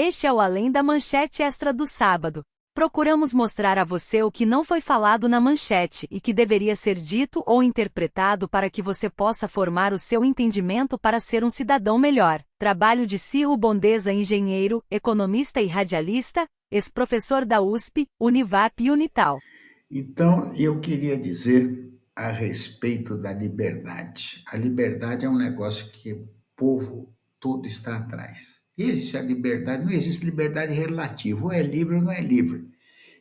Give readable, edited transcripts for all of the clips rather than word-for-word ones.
Este é o Além da Manchete Extra do sábado. Procuramos mostrar a você o que não foi falado na manchete e que deveria ser dito ou interpretado para que você possa formar o seu entendimento para ser um cidadão melhor. Trabalho de Ciro Bondeza, engenheiro, economista e radialista, ex-professor da USP, Univap e Unital. Então, eu queria dizer a respeito da liberdade. A liberdade é um negócio que o povo todo está atrás. Existe a liberdade, não existe liberdade relativa, ou é livre ou não é livre.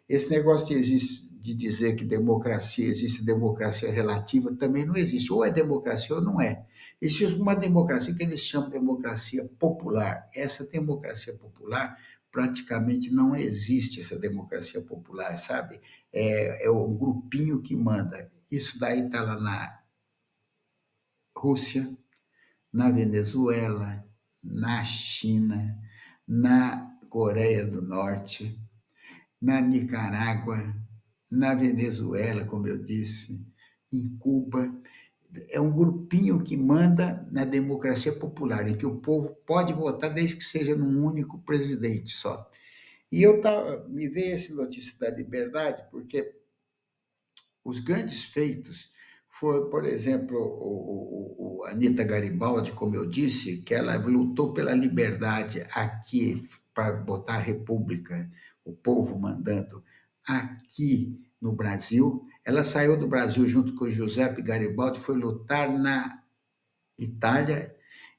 Esse negócio de dizer que democracia existe democracia relativa também não existe. Ou é democracia ou não é. Existe uma democracia que eles chamam de democracia popular. Essa democracia popular praticamente não existe, essa democracia popular, sabe? É o grupinho que manda. Isso daí está lá na Rússia, na Venezuela, na China, na Coreia do Norte, na Nicarágua, na Venezuela, como eu disse, em Cuba. É um grupinho que manda na democracia popular, em que o povo pode votar desde que seja num único presidente só. E me veio essa notícia da liberdade, porque os grandes feitos foi, por exemplo, a Anita Garibaldi, como eu disse, que ela lutou pela liberdade aqui, para botar a república, o povo mandando aqui no Brasil. Ela saiu do Brasil junto com Giuseppe Garibaldi, foi lutar na Itália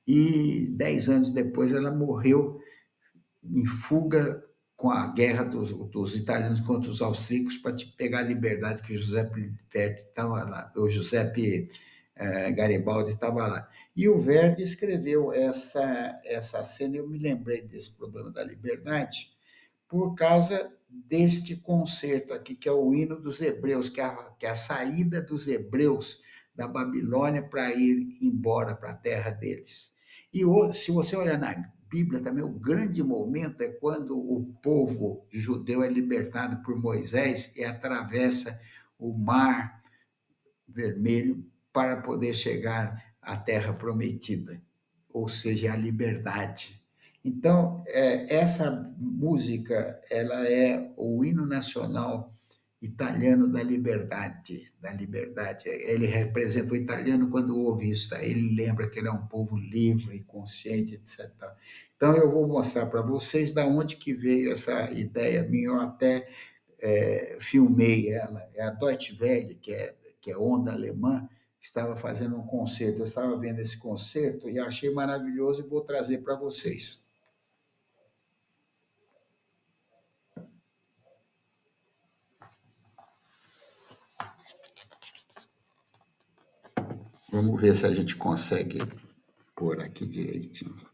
e 10 anos depois ela morreu em fuga com a guerra dos italianos contra os austríacos para te pegar a liberdade que o Giuseppe Verdi estava lá, o Giuseppe Garibaldi estava lá. E o Verdi escreveu essa cena, eu me lembrei desse problema da liberdade, por causa deste concerto aqui, que é o hino dos hebreus, que é a saída dos hebreus da Babilônia para ir embora para a terra deles. E se você olhar na Bíblia também, o grande momento é quando o povo judeu é libertado por Moisés e atravessa o mar vermelho para poder chegar à terra prometida, ou seja, a liberdade. Então, essa música, ela é o hino nacional italiano da liberdade, da liberdade. Ele representa o italiano quando ouve isso, tá? Ele lembra que ele é um povo livre, consciente, etc. Então, eu vou mostrar para vocês da onde que veio essa ideia minha, eu até filmei ela. É a Deutsche Welle, que é onda alemã, estava fazendo um concerto. Eu estava vendo esse concerto e achei maravilhoso e vou trazer para vocês. Vamos ver se a gente consegue pôr aqui direitinho.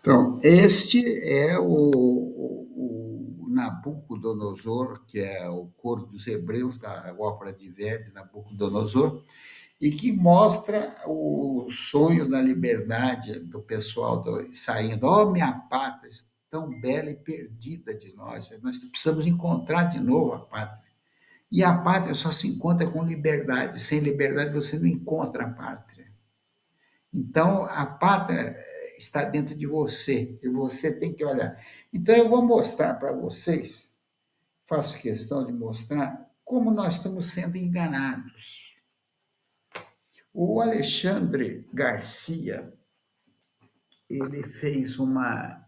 Então, este é o Nabucodonosor, que é o coro dos hebreus, da ópera de Verdi, Nabucodonosor, e que mostra o sonho da liberdade do pessoal saindo. Oh, minha pátria, tão bela e perdida de nós precisamos encontrar de novo a pátria. E a pátria só se encontra com liberdade. Sem liberdade você não encontra a pátria. Então, a pátria está dentro de você e você tem que olhar. Então, eu vou mostrar para vocês, faço questão de mostrar como nós estamos sendo enganados. O Alexandre Garcia, ele fez uma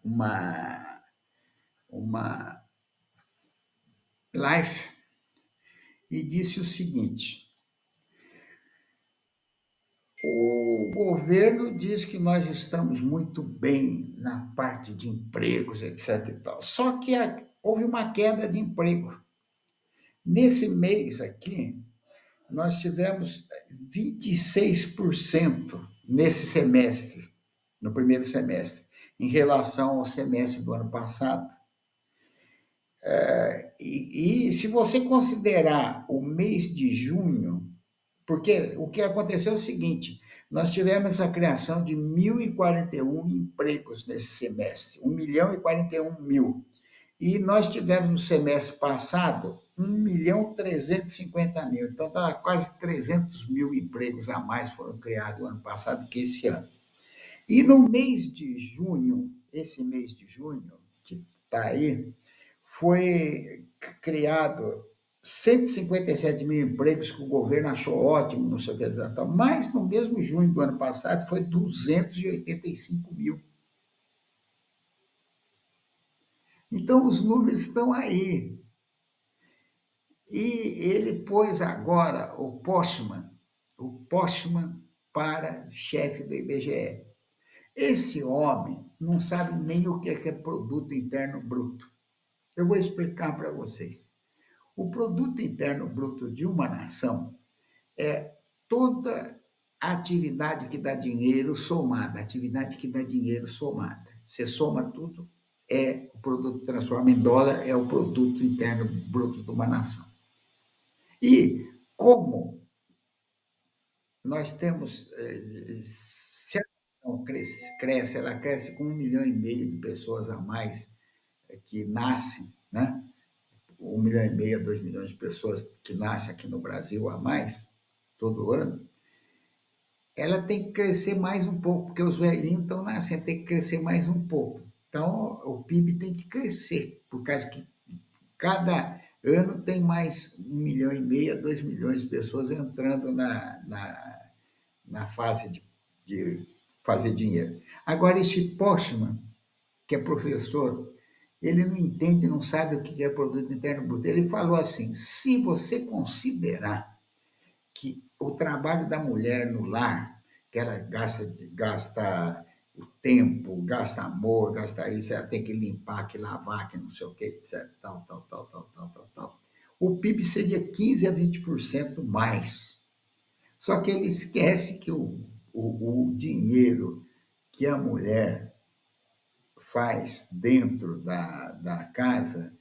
live e disse o seguinte: o governo diz que nós estamos muito bem na parte de empregos, etc. E tal. Só que houve uma queda de emprego. Nesse mês aqui, nós tivemos 26% nesse semestre, no primeiro semestre, em relação ao semestre do ano passado. E se você considerar o mês de junho, porque o que aconteceu é o seguinte: nós tivemos a criação de 1.041 empregos nesse semestre, 1.041.000. E nós tivemos no semestre passado 1.350.000. Então, quase 300 mil empregos a mais foram criados no ano passado que esse ano. E no mês de junho, esse mês de junho, que está aí, foi criado 157 mil empregos que o governo achou ótimo, não sei o que, mas no mesmo junho do ano passado foi 285 mil. Então, os números estão aí. E ele pôs agora o Postman para chefe do IBGE. Esse homem não sabe nem o que é produto interno bruto. Eu vou explicar para vocês. O produto interno bruto de uma nação é toda a atividade que dá dinheiro somada, atividade que dá dinheiro somada. Você soma tudo, o produto transforma em dólar, é o produto interno bruto de uma nação. E como nós temos, se a nação cresce, ela cresce com 1,5 milhão de pessoas a mais que nascem, né? 1,5 milhão, 2 milhões de pessoas que nascem aqui no Brasil a mais, todo ano, ela tem que crescer mais um pouco, porque os velhinhos estão nascendo, tem que crescer mais um pouco. Então, o PIB tem que crescer, por causa que cada ano tem mais 1,5 milhão, 2 milhões de pessoas entrando na fase de fazer dinheiro. Agora, este Postman, que é professor, ele não entende, não sabe o que é produto interno bruto. Ele falou assim: se você considerar que o trabalho da mulher no lar, que ela gasta o tempo, gasta amor, gasta isso, ela tem que limpar, que lavar, que não sei o que, etc. Tal. O PIB seria 15 a 20% mais. Só que ele esquece que o dinheiro que a mulher faz dentro da casa,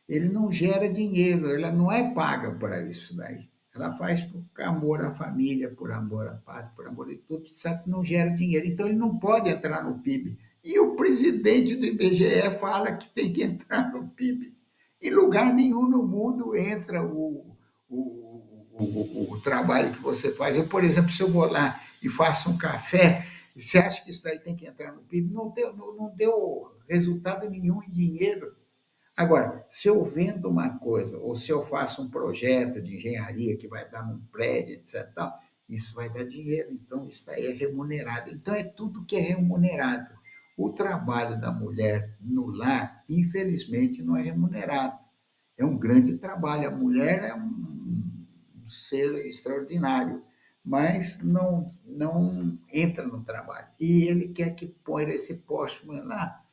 ele não gera dinheiro, ela não é paga para isso daí. Ela faz por amor à família, por amor à pátria, por amor a tudo, sabe? Não gera dinheiro. Então, ele não pode entrar no PIB. E o presidente do IBGE fala que tem que entrar no PIB. Em lugar nenhum no mundo entra o trabalho que você faz. Eu, por exemplo, se eu vou lá e faço um café, você acha que isso aí tem que entrar no PIB? Não deu resultado nenhum em dinheiro. Agora, se eu vendo uma coisa, ou se eu faço um projeto de engenharia que vai dar num prédio, etc., tal, isso vai dar dinheiro, então isso aí é remunerado. Então, é tudo que é remunerado. O trabalho da mulher no lar, infelizmente, não é remunerado. É um grande trabalho. A mulher é um ser extraordinário, mas não entra no trabalho. E ele quer que ponha esse Postman lá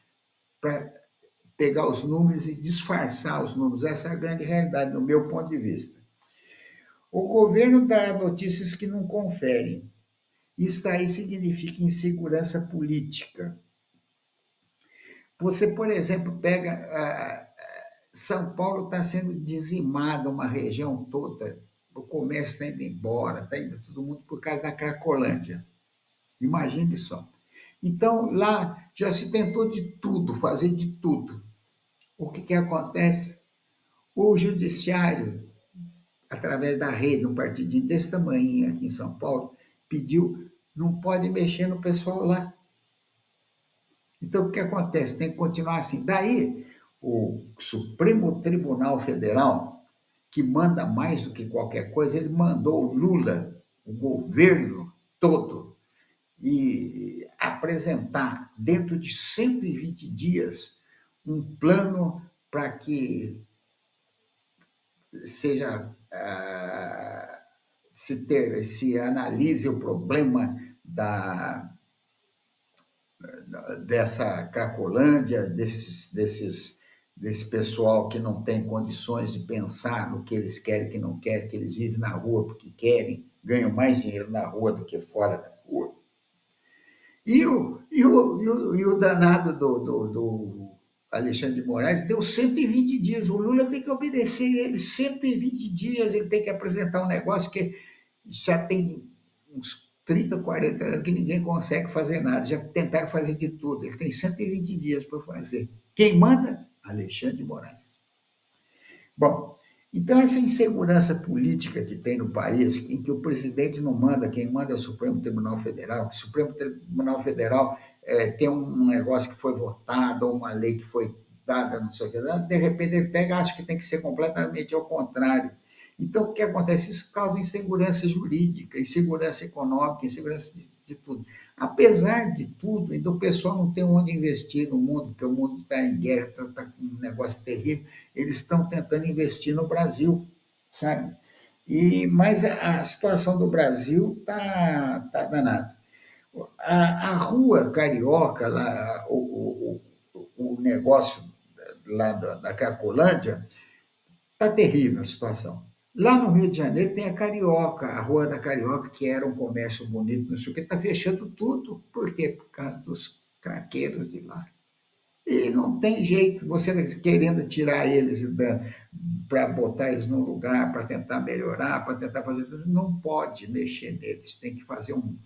para pegar os números e disfarçar os números. Essa é a grande realidade, no meu ponto de vista. O governo dá notícias que não conferem. Isso aí significa insegurança política. Você, por exemplo, pega São Paulo está sendo dizimada, uma região toda, o comércio está indo embora, está indo todo mundo por causa da Cracolândia. Imagine só. Então, lá já se tentou de tudo, fazer de tudo. O que acontece? O judiciário, através da rede, um partidinho desse tamanho aqui em São Paulo, pediu, não pode mexer no pessoal lá. Então, o que acontece? Tem que continuar assim. Daí, o Supremo Tribunal Federal, que manda mais do que qualquer coisa, ele mandou o Lula, o governo todo, e apresentar dentro de 120 dias um plano para que seja se analise o problema dessa Cracolândia, desse pessoal que não tem condições de pensar no que eles querem, que não querem, que eles vivem na rua porque querem, ganham mais dinheiro na rua do que fora da rua. E o danado do Alexandre de Moraes deu 120 dias. O Lula tem que obedecer ele 120 dias. Ele tem que apresentar um negócio que já tem uns 30, 40 anos que ninguém consegue fazer nada. Já tentaram fazer de tudo. Ele tem 120 dias para fazer. Quem manda? Alexandre de Moraes. Bom, então essa insegurança política que tem no país, em que o presidente não manda, quem manda é o Supremo Tribunal Federal, que o Supremo Tribunal Federal tem um negócio que foi votado, ou uma lei que foi dada, não sei o que, de repente ele pega e acha que tem que ser completamente ao contrário. Então, o que acontece? Isso causa insegurança jurídica, insegurança econômica, insegurança de tudo. Apesar de tudo, ainda o pessoal não tem onde investir no mundo, porque o mundo está em guerra, está com um negócio terrível, eles estão tentando investir no Brasil, sabe? Mas a situação do Brasil está danada. A rua carioca, lá, o negócio lá da Cracolândia, está terrível a situação. Lá no Rio de Janeiro tem a Carioca, a Rua da Carioca, que era um comércio bonito, não sei o que, está fechando tudo. Por quê? Por causa dos craqueiros de lá. E não tem jeito, você querendo tirar eles para botar eles num lugar, para tentar melhorar, para tentar fazer tudo, não pode mexer neles. Tem que fazer um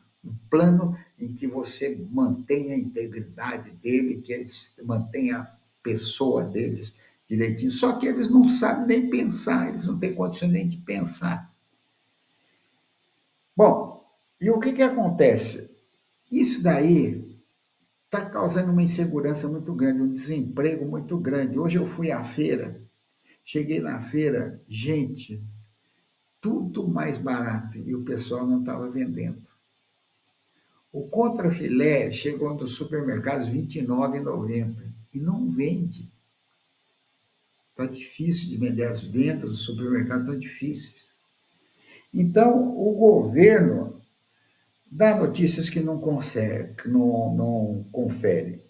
plano em que você mantenha a integridade dele, que eles mantenham a pessoa deles direitinho. Só que eles não sabem nem pensar, eles não têm condições nem de pensar. Bom, e o que acontece? Isso daí está causando uma insegurança muito grande, um desemprego muito grande. Hoje eu fui à feira, cheguei na feira, gente, tudo mais barato e o pessoal não estava vendendo. O contrafilé chegou nos supermercados R$ 29,90 e não vende. Está difícil de vender, as vendas do supermercado estão difíceis. Então, o governo dá notícias que não consegue, que não confere.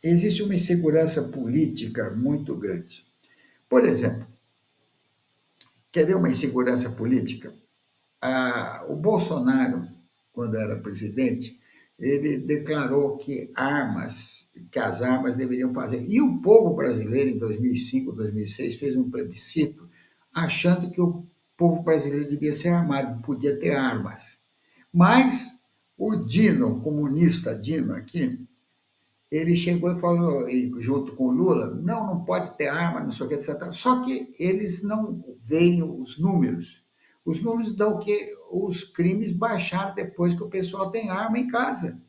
Existe uma insegurança política muito grande. Por exemplo, quer ver uma insegurança política? O Bolsonaro, quando era presidente, ele declarou que as armas deveriam fazer. E o povo brasileiro, em 2005, 2006, fez um plebiscito achando que o povo brasileiro devia ser armado, podia ter armas. Mas o Dino, o comunista Dino aqui, ele chegou e falou, junto com o Lula, não pode ter arma, não sei o que, etc. Só que eles não veem os números. Os números dão que os crimes baixaram depois que o pessoal tem arma em casa.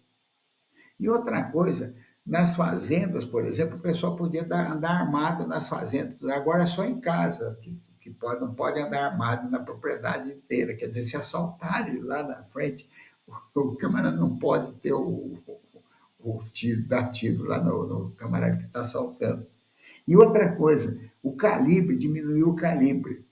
E outra coisa, nas fazendas, por exemplo, o pessoal podia andar armado nas fazendas, agora é só em casa, que não pode andar armado na propriedade inteira. Quer dizer, se assaltarem lá na frente, o camarada não pode ter dar tiro lá no camarada que está assaltando. E outra coisa, o calibre, diminuiu o calibre.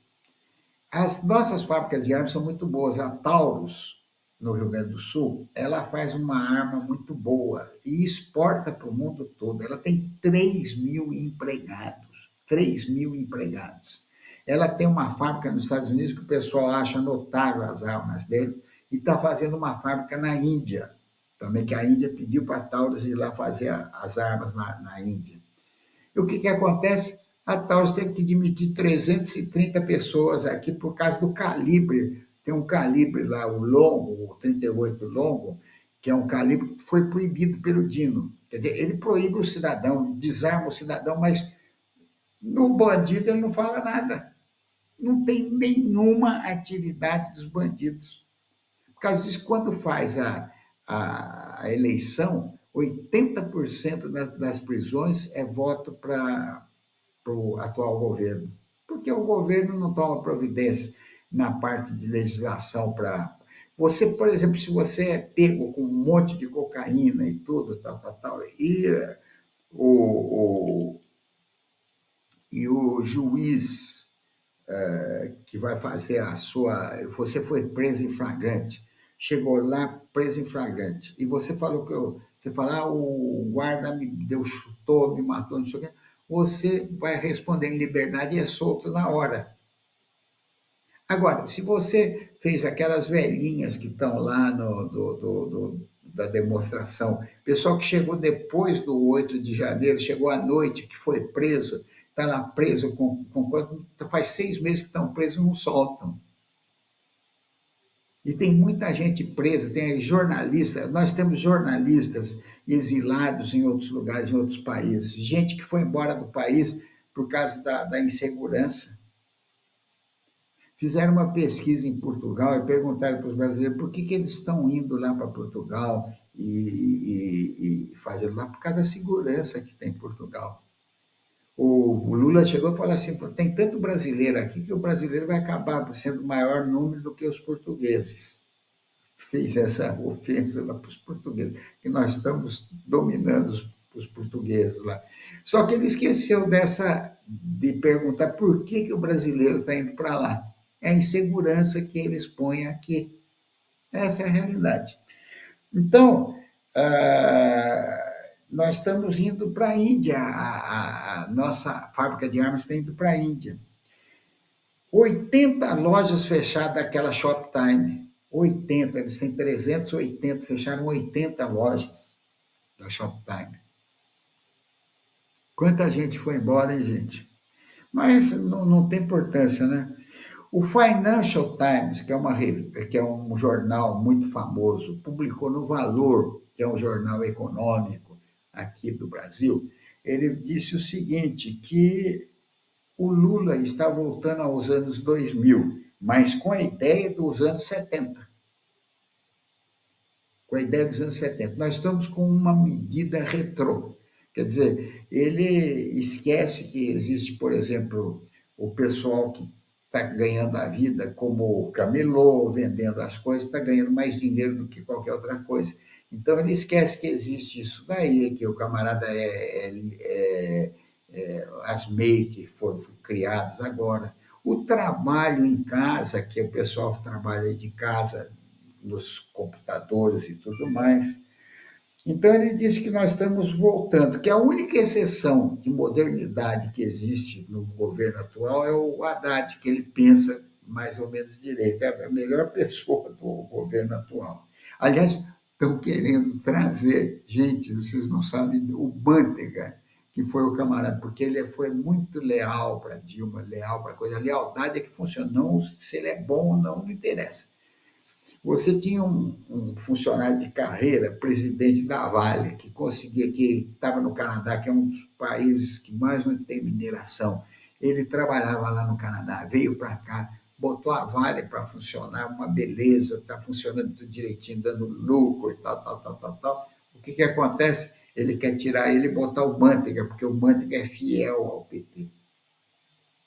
As nossas fábricas de armas são muito boas. A Taurus, no Rio Grande do Sul, ela faz uma arma muito boa e exporta para o mundo todo. Ela tem 3 mil empregados. 3 mil empregados. Ela tem uma fábrica nos Estados Unidos que o pessoal acha notável as armas deles e está fazendo uma fábrica na Índia, também que a Índia pediu para a Taurus ir lá fazer as armas na Índia. E o que acontece? A Taos teve que demitir 330 pessoas aqui por causa do calibre. Tem um calibre lá, o longo, o 38 longo, que é um calibre que foi proibido pelo Dino. Quer dizer, ele proíbe o cidadão, desarma o cidadão, mas no bandido ele não fala nada. Não tem nenhuma atividade dos bandidos. Por causa disso, quando faz a eleição, 80% das prisões é voto para o atual governo. Porque o governo não toma providência na parte de legislação para. Você, por exemplo, se você é pego com um monte de cocaína e tudo, tal, o, e o juiz que vai fazer a sua. Você foi preso em flagrante, chegou lá preso em flagrante, e você falou que você fala, o guarda me deu, chutou, me matou, não sei o quê. Você vai responder em liberdade e é solto na hora. Agora, se você fez aquelas velhinhas que estão lá da demonstração, pessoal que chegou depois do 8 de janeiro, chegou à noite, que foi preso, está lá preso faz 6 meses que estão presos e não soltam. E tem muita gente presa, tem jornalistas, nós temos jornalistas exilados em outros lugares, em outros países, gente que foi embora do país por causa da insegurança. Fizeram uma pesquisa em Portugal e perguntaram para os brasileiros por que eles estão indo lá para Portugal e fazendo lá, por causa da segurança que tem em Portugal. O Lula chegou e falou assim: tem tanto brasileiro aqui que o brasileiro vai acabar sendo maior número do que os portugueses. Fez essa ofensa lá para os portugueses, que nós estamos dominando os portugueses lá. Só que ele esqueceu de perguntar por que o brasileiro está indo para lá. É a insegurança que eles põem aqui. Essa é a realidade. Então, nós estamos indo para a Índia, a nossa fábrica de armas está indo para a Índia. 80 lojas fechadas daquela Shoptime. 80, eles têm 380, fecharam 80 lojas da Shoptime. Quanta gente foi embora, hein, gente? Mas não tem importância, né? O Financial Times, que é um jornal muito famoso, publicou no Valor, que é um jornal econômico aqui do Brasil, ele disse o seguinte, que o Lula está voltando aos anos 2000, mas com a ideia dos anos 70. Com a ideia dos anos 70. Nós estamos com uma medida retrô. Quer dizer, ele esquece que existe, por exemplo, o pessoal que está ganhando a vida como camelô, vendendo as coisas, está ganhando mais dinheiro do que qualquer outra coisa. Então, ele esquece que existe isso daí, que o camarada as MEI que foram criadas agora. O trabalho em casa, que o pessoal trabalha de casa, nos computadores e tudo mais. Então, ele disse que nós estamos voltando, que a única exceção de modernidade que existe no governo atual é o Haddad, que ele pensa mais ou menos direito. É a melhor pessoa do governo atual. Aliás, estão querendo trazer, gente, vocês não sabem, o Manteiga, que foi o camarada, porque ele foi muito leal para Dilma, leal para a coisa. A lealdade é que funciona, não se ele é bom ou não, não interessa. Você tinha um funcionário de carreira, presidente da Vale, que conseguia, que estava no Canadá, que é um dos países que mais não tem mineração. Ele trabalhava lá no Canadá, veio para cá, botou a Vale para funcionar, uma beleza, está funcionando tudo direitinho, dando lucro e tal. O que acontece? Ele quer tirar ele e botar o Manteiga, porque o Manteiga é fiel ao PT.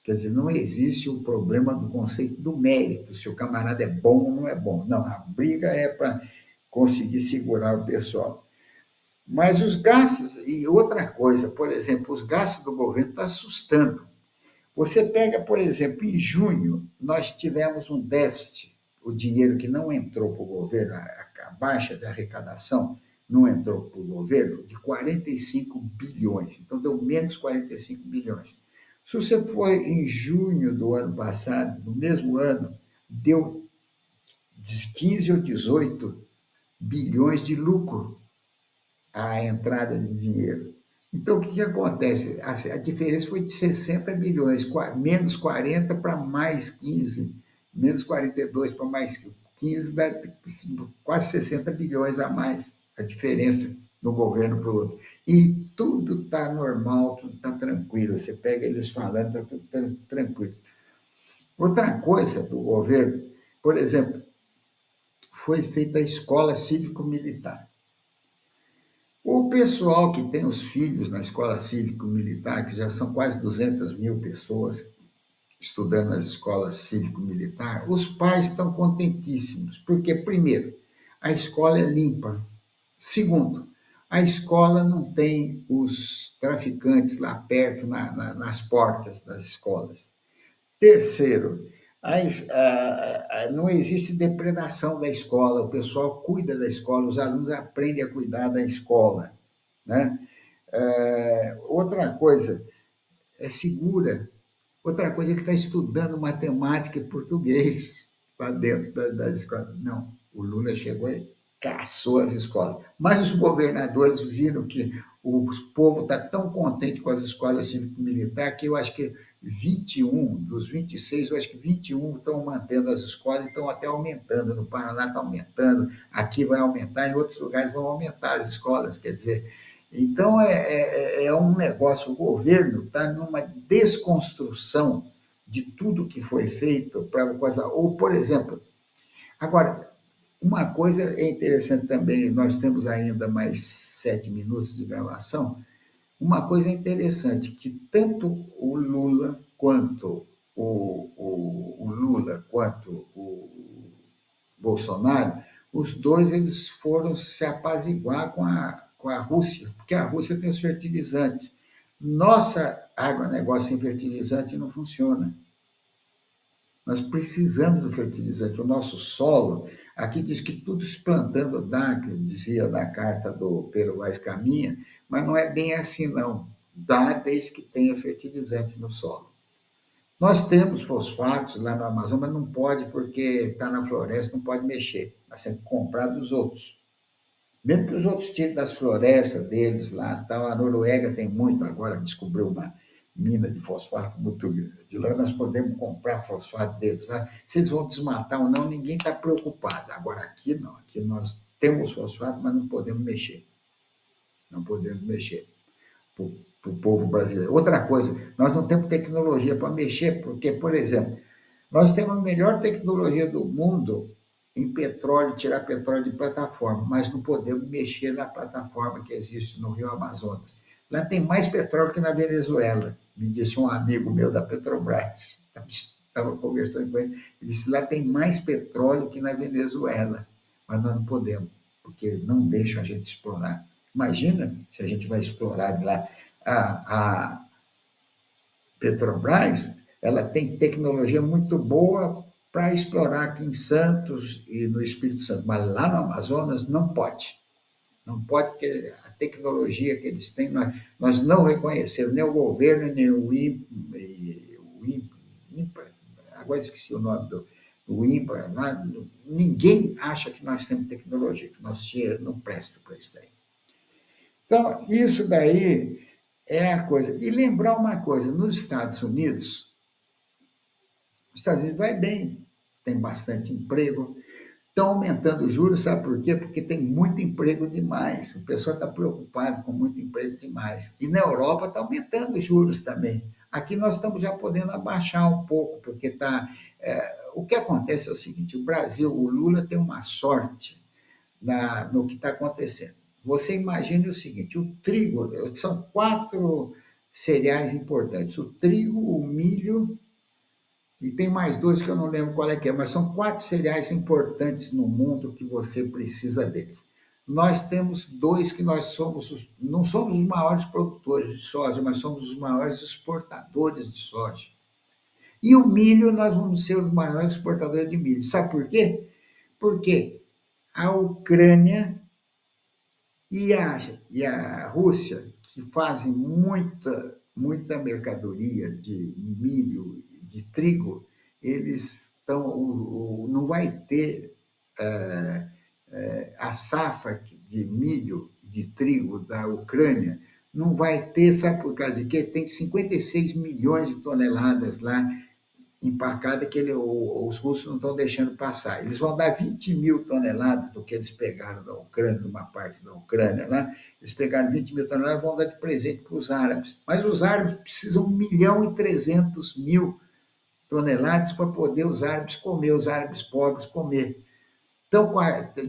Quer dizer, não existe o problema do conceito do mérito, se o camarada é bom ou não é bom. Não, a briga é para conseguir segurar o pessoal. Mas os gastos, e outra coisa, por exemplo, os gastos do governo estão assustando. Você pega, por exemplo, em junho, nós tivemos um déficit, o dinheiro que não entrou para o governo, a baixa da arrecadação não entrou para o governo, de 45 bilhões. Então, deu menos 45 bilhões. Se você for em junho do ano passado, no mesmo ano, deu 15 ou 18 bilhões de lucro a entrada de dinheiro. Então, o que que acontece? A diferença foi de 60 milhões, menos 40 para mais 15, menos 42 para mais 15, dá quase 60 bilhões a mais, a diferença do governo para o outro. E tudo está normal, tudo está tranquilo. Você pega eles falando, está tudo tranquilo. Outra coisa do governo, por exemplo, foi feita a escola cívico-militar. O pessoal que tem os filhos na escola cívico-militar, que já são quase 200 mil pessoas estudando nas escolas cívico-militar, os pais estão contentíssimos, porque, primeiro, a escola é limpa. Segundo, a escola não tem os traficantes lá perto, nas portas das escolas. Terceiro, não existe depredação da escola, o pessoal cuida da escola, os alunos aprendem a cuidar da escola, né? Outra coisa, é segura. Outra coisa é que está estudando matemática e português lá dentro das escolas. Não, o Lula chegou e caçou as escolas. Mas os governadores viram que o povo está tão contente com as escolas cívico-militar que eu acho que 21 dos 26, eu acho que 21 estão mantendo as escolas e estão até aumentando. No Paraná está aumentando, aqui vai aumentar, em outros lugares vão aumentar as escolas. Quer dizer, então, é um negócio, o governo está numa desconstrução de tudo que foi feito para coisa. Ou, por exemplo, agora, uma coisa é interessante também, nós temos ainda mais 7 minutos de gravação. Uma coisa interessante, que tanto o Lula quanto o Lula quanto o Bolsonaro, os dois eles foram se apaziguar com a Rússia, porque a Rússia tem os fertilizantes. Nossa agronegócio sem fertilizante não funciona. Nós precisamos do fertilizante. O nosso solo, aqui diz que tudo se plantando dá, que dizia na carta do Pero Vaz Caminha, mas não é bem assim, não. Dá desde que tenha fertilizante no solo. Nós temos fosfatos lá no Amazonas, mas não pode porque está na floresta, não pode mexer. Nós temos que comprar dos outros. Mesmo que os outros tirem das florestas deles lá, tal, a Noruega tem muito, agora descobriu uma mina de fosfato muito grande. Lá nós podemos comprar fosfato deles lá. Se eles vão desmatar ou não, ninguém está preocupado. Agora aqui não, aqui nós temos fosfato, mas não podemos mexer. Não podemos mexer para o povo brasileiro. Outra coisa, nós não temos tecnologia para mexer, porque, por exemplo, nós temos a melhor tecnologia do mundo em petróleo, tirar petróleo de plataforma, mas não podemos mexer na plataforma que existe no Rio Amazonas. Lá tem mais petróleo que na Venezuela, me disse um amigo meu da Petrobras. Estava conversando com ele, ele disse, lá tem mais petróleo que na Venezuela, mas nós não podemos, porque não deixam a gente explorar. Imagina se a gente vai explorar de lá. A Petrobras, ela tem tecnologia muito boa para explorar aqui em Santos e no Espírito Santo, mas lá no Amazonas não pode. Não pode, porque a tecnologia que eles têm, nós não reconhecemos, nem o governo, nem o INPA, agora esqueci o nome do INPA, ninguém acha que nós temos tecnologia, que nosso dinheiro não presta para isso daí. Então, isso daí é a coisa. E lembrar uma coisa, nos Estados Unidos, os Estados Unidos vai bem, tem bastante emprego, estão aumentando os juros, sabe por quê? Porque tem muito emprego demais, o pessoal está preocupado com muito emprego demais. E na Europa está aumentando os juros também. Aqui nós estamos já podendo abaixar um pouco, porque está. O que acontece é o seguinte: o Brasil, o Lula tem uma sorte no que está acontecendo. Você imagine o seguinte: o trigo, são 4 cereais importantes: o trigo, o milho, e tem mais 2 que eu não lembro qual é que é, mas são 4 cereais importantes no mundo que você precisa deles. Nós temos 2 que nós não somos os maiores produtores de soja, mas somos os maiores exportadores de soja. E o milho, nós vamos ser os maiores exportadores de milho. Sabe por quê? Porque a Ucrânia e a Rússia, que fazem muita mercadoria de milho, de trigo, eles não vai ter a safra de milho e de trigo da Ucrânia Não vai ter, sabe por causa de quê? Tem 56 milhões de toneladas lá empacada que os russos não estão deixando passar. Eles vão dar 20 mil toneladas do que eles pegaram da Ucrânia, de uma parte da Ucrânia lá. Eles pegaram 20 mil toneladas e vão dar de presente para os árabes. Mas os árabes precisam 1.300.000 toneladas para poder os árabes comer, os árabes pobres comer. Então,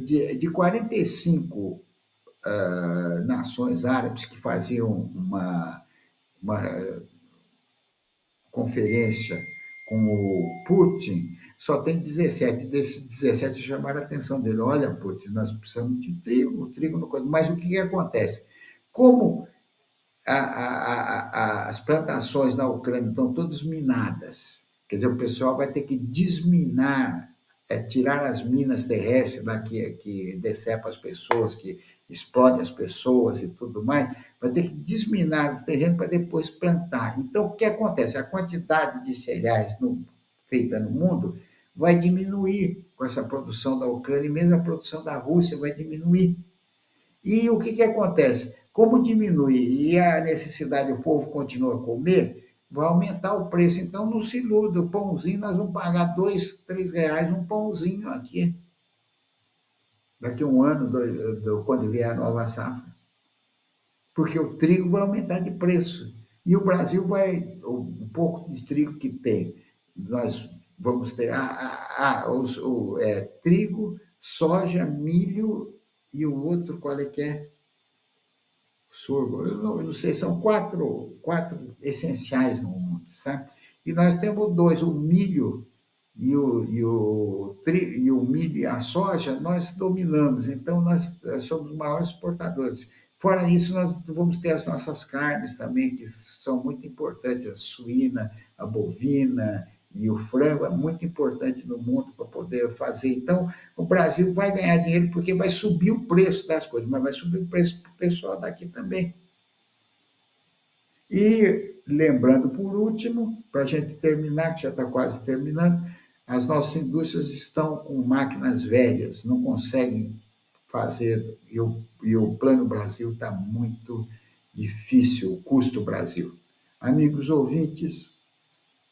de 45 nações árabes que faziam uma conferência com o Putin, só tem 17. Desses 17 chamaram a atenção dele. Olha, Putin, nós precisamos de trigo, trigo no... Mas o que acontece? Como as plantações na Ucrânia estão todas minadas, quer dizer, o pessoal vai ter que desminar, tirar as minas terrestres lá que decepam as pessoas, que explodem as pessoas e tudo mais, vai ter que desminar o terreno para depois plantar. Então, o que acontece? A quantidade de cereais feita no mundo vai diminuir com essa produção da Ucrânia, e mesmo a produção da Rússia vai diminuir. E o que acontece? Como diminui e a necessidade, o povo continua a comer, vai aumentar o preço. Então, não se iluda, o pãozinho, nós vamos pagar R$ 2, R$ 3 um pãozinho aqui. Daqui a um ano, quando vier a nova safra. Porque o trigo vai aumentar de preço. E o Brasil vai, o pouco de trigo que tem, nós vamos ter trigo, soja, milho e o outro, qual é que é? Sorgo. Eu não sei, são quatro essenciais no mundo, sabe? E nós temos dois, o milho e o milho e a soja, nós dominamos, então nós somos os maiores exportadores. Fora isso, nós vamos ter as nossas carnes também, que são muito importantes, a suína, a bovina e o frango é muito importante no mundo para poder fazer. Então, o Brasil vai ganhar dinheiro porque vai subir o preço das coisas, mas vai subir o preço para o pessoal daqui também. E lembrando, por último, para a gente terminar, que já está quase terminando, as nossas indústrias estão com máquinas velhas, não conseguem fazer, e o Plano Brasil está muito difícil, o custo Brasil. Amigos ouvintes,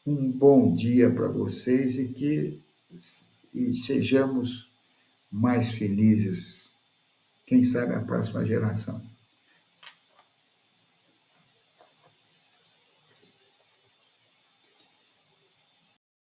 um bom dia para vocês e sejamos mais felizes, quem sabe a próxima geração.